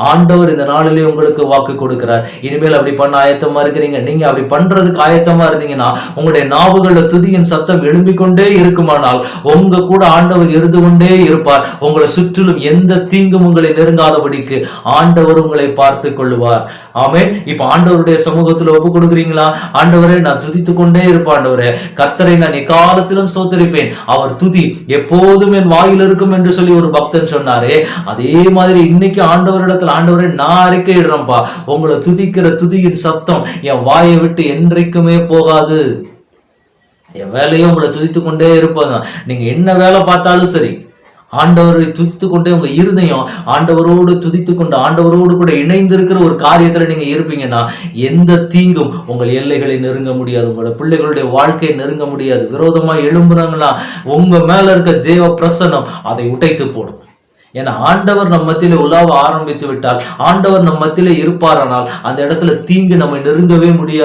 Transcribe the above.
ஆண்டவர் இந்த நாளிலே உங்களுக்கு வாக்கு கொடுக்கிறார். இனிமேல் அப்படி பண்ண ஆயத்தமா இருக்கிறீங்க. நீங்க அப்படி பண்றதுக்கு ஆயத்தமா இருந்தீங்கன்னா உங்களுடைய நாவுகள்ல துதியின் சத்தம் எழும்பிக் கொண்டே இருக்குமானால் உங்க கூட ஆண்டவர் இருந்து கொண்டே இருப்பார். உங்களை சுற்றிலும் எந்த தீங்கும் உங்களை நெருங்காதபடிக்கு ஆண்டவர் உங்களை பார்த்து கொள்ளுவார். ஆமென். இப்ப ஆண்டவருடைய சமூகத்துல ஒப்பு கொடுக்குறீங்களா? ஆண்டவரே, நான் துதித்து கொண்டே இருப்பேன். ஆண்டவரே, கர்த்தரை நான் எக்காலத்திலும் ஸ்தோத்திரிப்பேன், அவர் துதி எப்போதும் என் வாயில் இருக்கும் என்று சொல்லி ஒரு பக்தன் சொன்னாரே, அதே மாதிரி இன்னைக்கு ஆண்டவரிடத்துல, ஆண்டவரே நான் அறிக்கையிடுறேன்ப்பா, உங்களை துதிக்கிற துதியின் சத்தம் என் வாயை விட்டு என்றைக்குமே போகாது. என் வேலையை உங்களை துதித்து கொண்டே இருப்பாங்க. நீங்க என்ன வேலை பார்த்தாலும் சரி, ஆண்டவரை துதித்து கொண்டே உங்க இருதயம் ஆண்டவரோடு துதித்து கொண்டு ஆண்டவரோடு கூட இணைந்து இருக்கிற ஒரு காரியத்துல நீங்க இருப்பீங்கன்னா எந்த தீங்கும் உங்கள் எல்லைகளை நெருங்க முடியாது. உங்களோட பிள்ளைகளுடைய வாழ்க்கையை நெருங்க முடியாது. விரோதமா எழும்புறாங்கன்னா உங்க மேல இருக்க தேவ பிரசன்னம் அதை உடைத்து போடும். ஏன்னா ஆண்டவர் நம் மத்தியில உலாவ ஆரம்பித்து விட்டால், ஆண்டவர் நம் மத்தியில இருப்பாரானால் அந்த இடத்துல தீங்கு நம்மை நெருங்கவே முடியாது.